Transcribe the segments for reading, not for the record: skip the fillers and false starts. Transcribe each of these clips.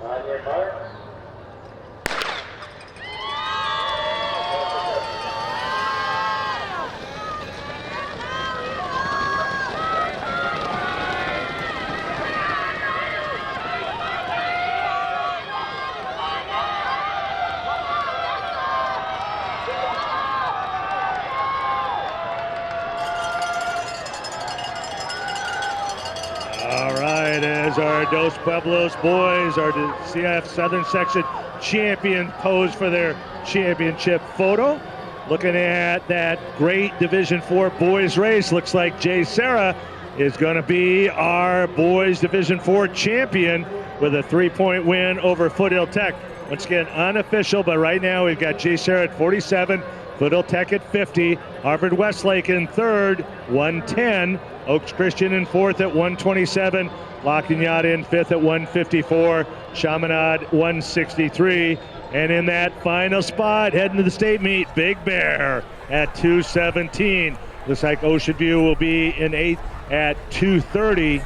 On your marks. As our Dos Pueblos boys, our CIF Southern section champion, pose for their championship photo. Looking at that great Division IV boys race, looks like Jay Serra is going to be our boys Division IV champion with a 3-point win over Foothill Tech. Once again, unofficial, but right now we've got Jay Serra at 47, Foothill Tech at 50, Harvard Westlake in third, 110, Oaks Christian in fourth at 127, La Cañada in fifth at 154, Chaminade 163, and in that final spot, heading to the state meet, Big Bear at 217. Looks like Ocean View will be in eighth at 230.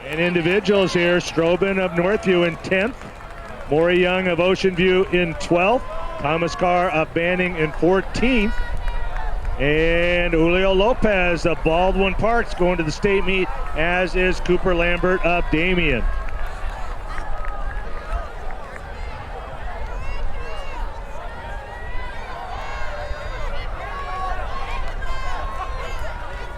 And individuals here, Strobin of Northview in 10th, Maury Young of Ocean View in 12th, Thomas Carr of Banning in 14th, and Julio Lopez of Baldwin Parks going to the state meet, as is Cooper Lambert of Damien.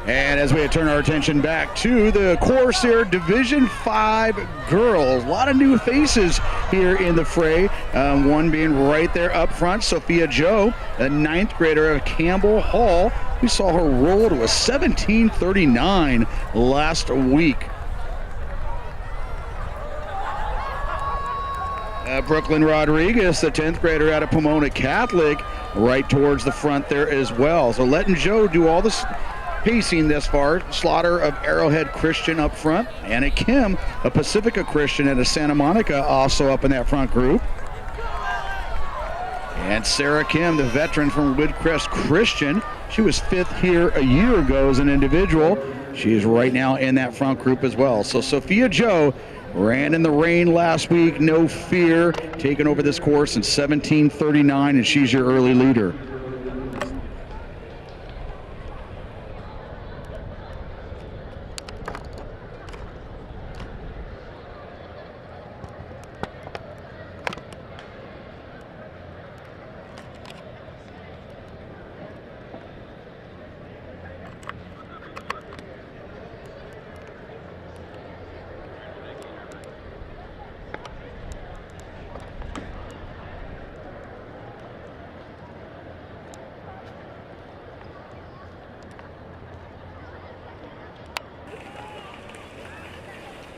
And as we turn our attention back to the course here, Division V girls. A lot of new faces here in the fray. One being right there up front, Sofia Joh, a 9th grader of Campbell Hall. We saw her roll to a 17:39 last week. Brooklyn Rodriguez, the 10th grader out of Pomona Catholic, right towards the front there as well. So letting Joe do all this pacing this far. Slaughter of Arrowhead Christian up front. Anna Kim, a Pacifica Christian out of Santa Monica, also up in that front group. And Sarah Kim, the veteran from Woodcrest Christian. She was 5th here a year ago as an individual. She is right now in that front group as well. So Sofia Joh ran in the rain last week, no fear, taking over this course in 17:39, and she's your early leader.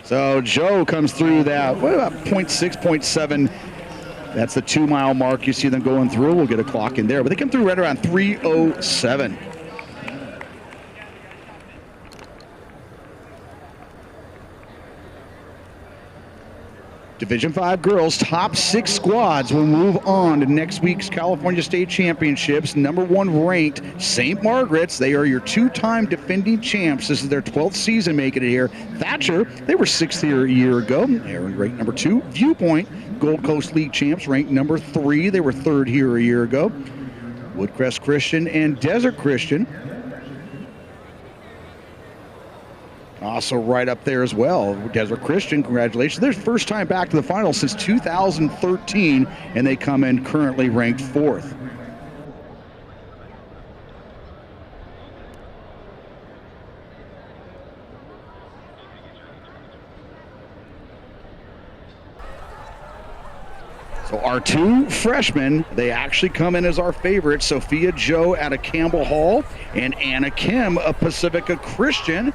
So Joe comes through that, what about 0.6, 0.7? That's the 2-mile mark. You see them going through. We'll get a clock in there. But they come through right around 3:07. Division V girls, top 6 squads will move on to next week's California State Championships. Number 1 ranked St. Margaret's. They are your 2-time defending champs. This is their 12th season making it here. Thatcher, they were 6th here a year ago. They were ranked number 2. Viewpoint, Gold Coast League champs, ranked number 3. They were 3rd here a year ago. Woodcrest Christian and Desert Christian also right up there as well. Desert Christian, congratulations. Their first time back to the finals since 2013, and they come in currently ranked 4th. So our 2 freshmen, they actually come in as our favorites. Sofia Joh out of Campbell Hall and Anna Kim of Pacifica Christian.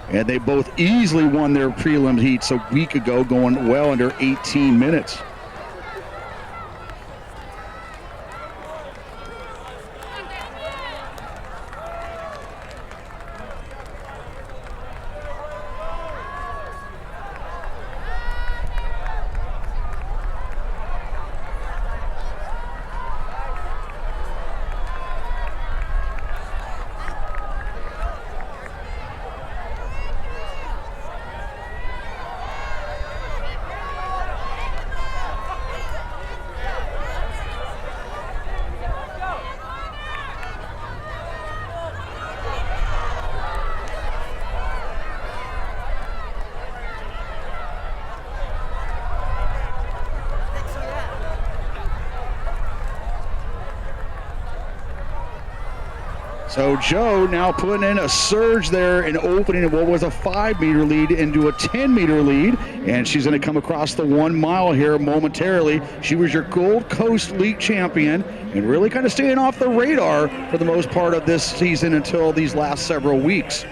And they both easily won their prelim heats a week ago, going well under 18 minutes. So Joh now putting in a surge there and opening what was a 5-meter lead into a 10-meter lead. And she's going to come across the 1 mile here momentarily. She was your Gold Coast League champion and really kind of staying off the radar for the most part of this season until these last several weeks.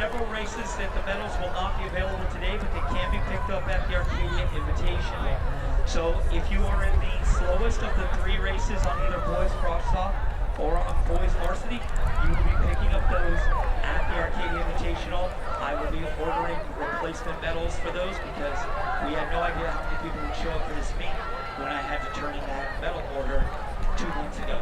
several races that the medals will not be available today, but they can be picked up at the Arcadia Invitational. So if you are in the slowest of the 3 races on either boys cross-stop or on boys varsity, you will be picking up those at the Arcadia Invitational. I will be ordering replacement medals for those because we had no idea how many people would show up for this meet when I had to turn in that medal order 2 months ago.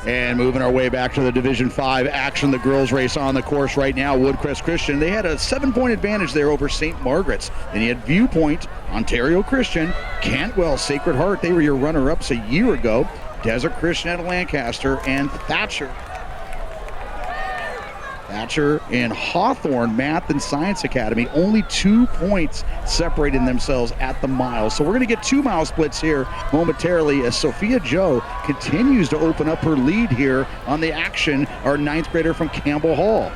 And moving our way back to the Division 5 action, the girls race on the course right now. Woodcrest Christian, they had a 7-point advantage there over St. Margaret's. Then you had Viewpoint, Ontario Christian, Cantwell, Sacred Heart, they were your runner-ups a year ago. Desert Christian out of Lancaster, and Thatcher and Hawthorne Math and Science Academy, only 2 points separating themselves at the mile. So we're going to get 2 mile splits here momentarily as Sofia Joh continues to open up her lead here on the action, our 9th grader from Campbell Hall.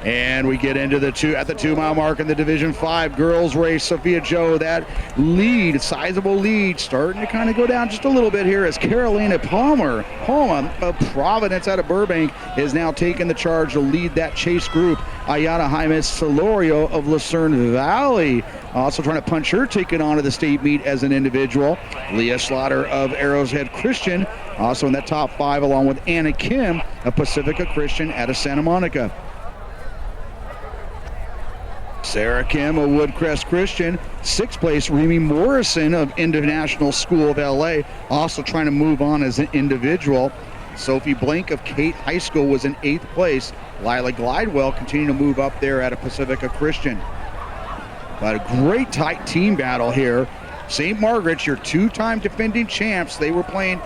And we get into the 2 mile mark in the Division 5 girls race. Sofia Joh, that lead, sizable lead, starting to kind of go down just a little bit here as Carolina Palma of Providence out of Burbank is now taking the charge to lead that chase group. Ayana Jaimes Solorio of Lucerne Valley also trying to punch her ticket onto the state meet as an individual. Leah Slaughter of Arrowshead Christian also in that top 5, along with Anna Kim of Pacifica Christian out of Santa Monica. Sarah Kim of Woodcrest Christian, 6th place. Remy Morrison of International School of LA also trying to move on as an individual. Sophie Blank of Kate High School was in 8th place. Lila Glidewell continuing to move up there at a Pacifica Christian. But a great tight team battle here. St. Margaret's, your 2-time defending champs, they were in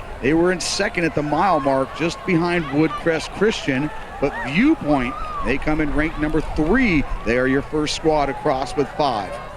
2nd at the mile mark, just behind Woodcrest Christian. But Viewpoint, they come in ranked number 3. They are your first squad across with 5.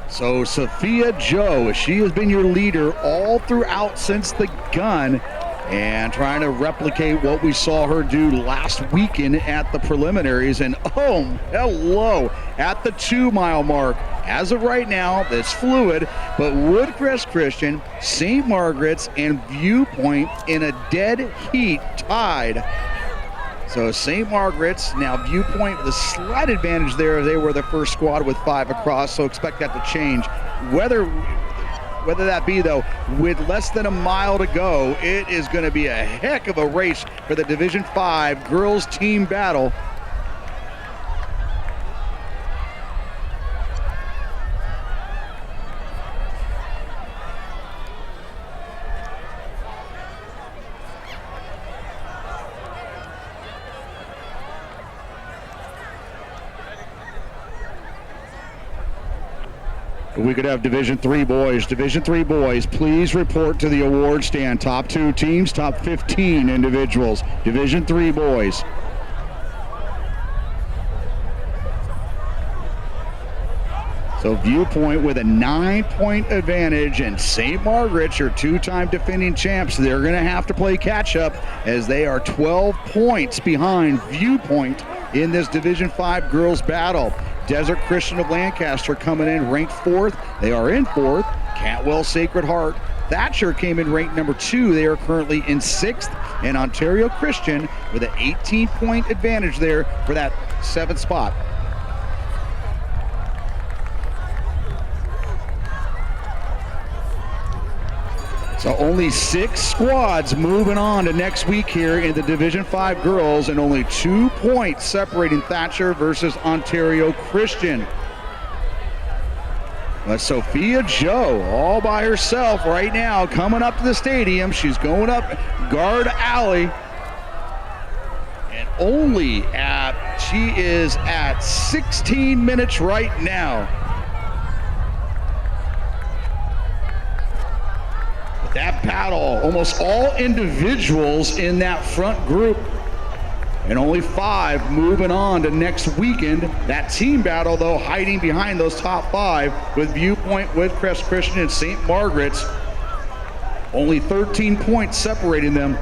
So Sofia Joh, she has been your leader all throughout since the gun, and trying to replicate what we saw her do last weekend at the preliminaries. And oh, hello, at the 2 mile mark. As of right now, it's fluid, but Woodcrest Christian, St. Margaret's, and Viewpoint in a dead heat tied. So St. Margaret's, now Viewpoint with a slight advantage there. They were the first squad with 5 across, so expect that to change. Whether that be, though, with less than a mile to go, it is going to be a heck of a race for the Division 5 girls team battle. We could have Division 3 boys. Division 3 boys, please report to the award stand. Top 2 teams, top 15 individuals. Division 3 boys. So Viewpoint with a 9-point advantage, and St. Margaret's, your 2-time defending champs, they're going to have to play catch up as they are 12 points behind Viewpoint in this Division 5 girls battle. Desert Christian of Lancaster coming in ranked 4th. They are in 4th. Cantwell Sacred Heart. Thatcher came in ranked number 2. They are currently in 6th. And Ontario Christian with an 18-point advantage there for that 7th spot. So only 6 squads moving on to next week here in the Division 5 girls, and only 2 points separating Thatcher versus Ontario Christian. But Sofia Joh all by herself right now coming up to the stadium. She's going up guard alley. And she is at 16 minutes right now. That battle, almost all individuals in that front group, and only 5 moving on to next weekend. That team battle, though, hiding behind those top 5 with Viewpoint, Woodcrest Christian, and St. Margaret's. Only 13 points separating them.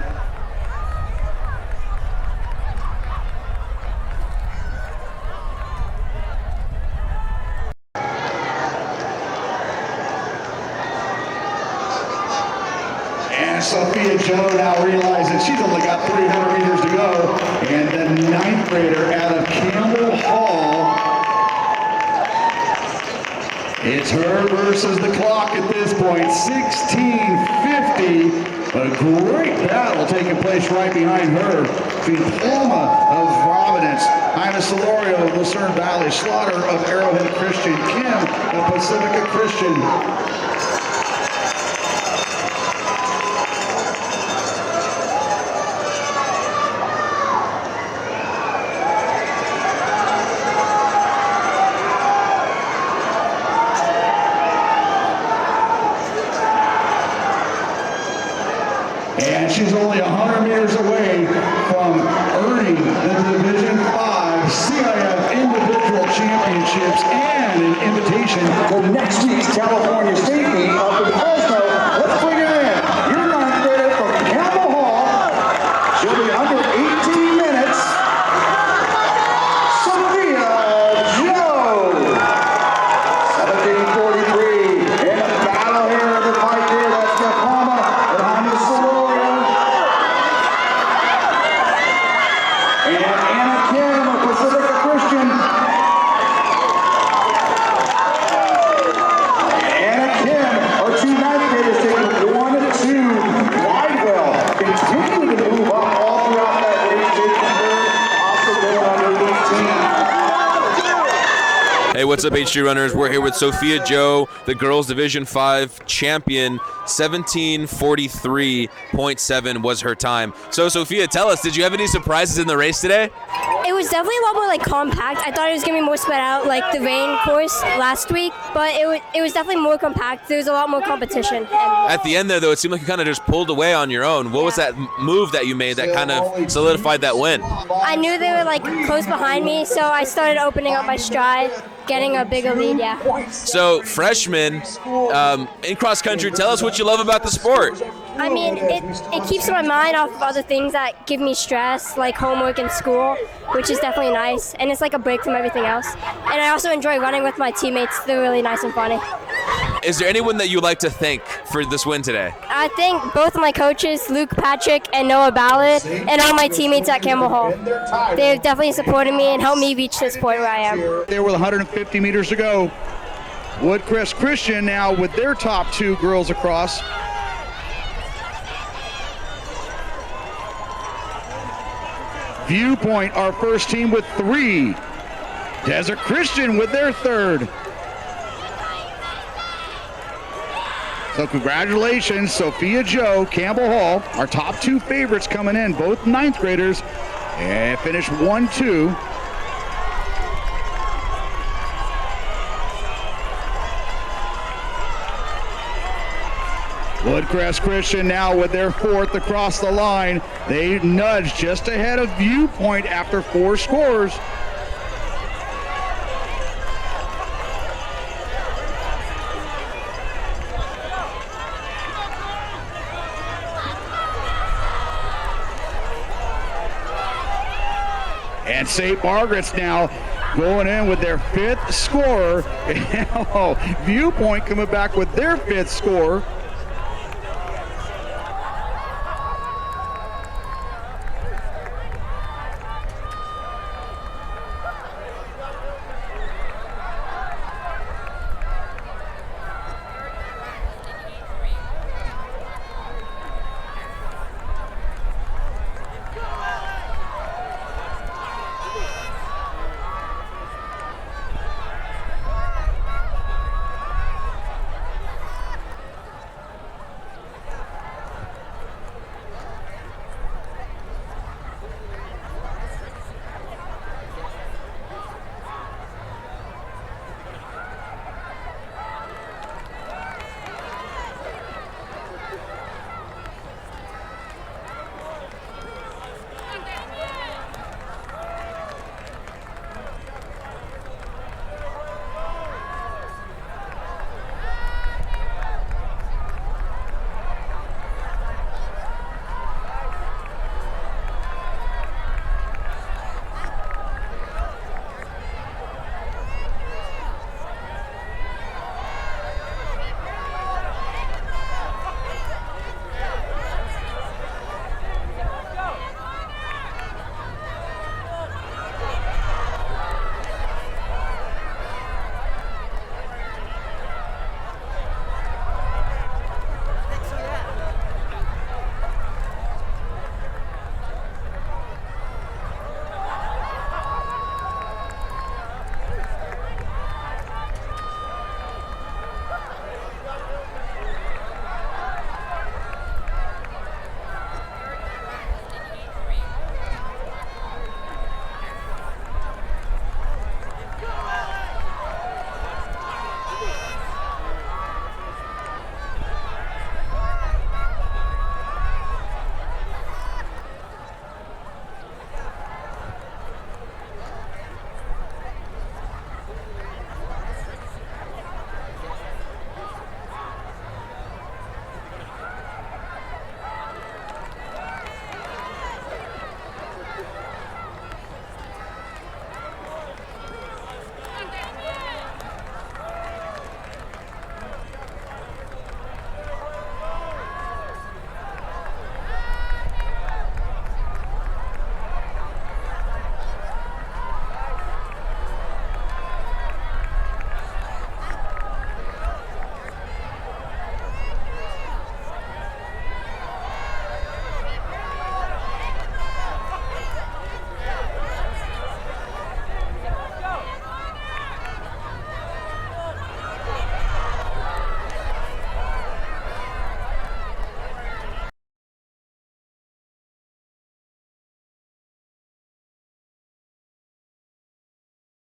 Sofia Joh now realizes she's only got 300 meters to go, and the 9th grader out of Campbell Hall. It's her versus the clock at this point, 16:50. A great battle taking place right behind her between Palma of Providence, Ina Solorio of Lucerne Valley, Slaughter of Arrowhead Christian, Kim of Pacifica Christian. And she's only 100 meters away from earning the Division 5 CIF Individual Championships and an invitation for next week's California State meet up in Fresno. Let's bring her in. Your 9th grader from Campbell Hall. She'll be under 18 minutes. Sofia Joh. 17:43. In a battle here in the fight here. That's the Palma and Ina Solorio. And Anna Kim of Pacifica Christian. Anna Kim, our 2 9th graders, taking 1-2 Widewell. Continue to move up all throughout that race. Taking third, also going under 18. Hey, what's up, H3 runners? We're here with Sofia Joh, the girls Division 5 champion. 17:43.7 was her time. So, Sofia, tell us, did you have any surprises in the race today? It was definitely a lot more compact. I thought it was gonna be more spread out like the rain course last week, but it was definitely more compact. There was a lot more competition. At the end there, though, it seemed like you kind of just pulled away on your own. What was that move that you made that kind of solidified that win? I knew they were close behind me, so I started opening up my stride, getting a bigger lead. Yeah. So, freshmen in cross country, tell us what you love about the sport. I mean, it keeps my mind off of other things that give me stress, like homework and school, which is definitely nice. And it's like a break from everything else. And I also enjoy running with my teammates. They're really nice and funny. Is there anyone that you'd like to thank for this win today? I thank both of my coaches, Luke Patrick and Noah Ballard, and all my teammates at Campbell Hall. They've definitely supported me and helped me reach this point where I am. There were 150 meters to go. Woodcrest Christian now with their top 2 girls across. Viewpoint, our first team with 3. Desert Christian with their 3rd. So congratulations, Sofia Joh, Campbell Hall, our top 2 favorites coming in, both 9th graders, and finished 1-2. Woodcrest Christian now with their 4th across the line. They nudged just ahead of Viewpoint after 4 scores. And St. Margaret's now going in with their 5th scorer. Viewpoint coming back with their 5th score.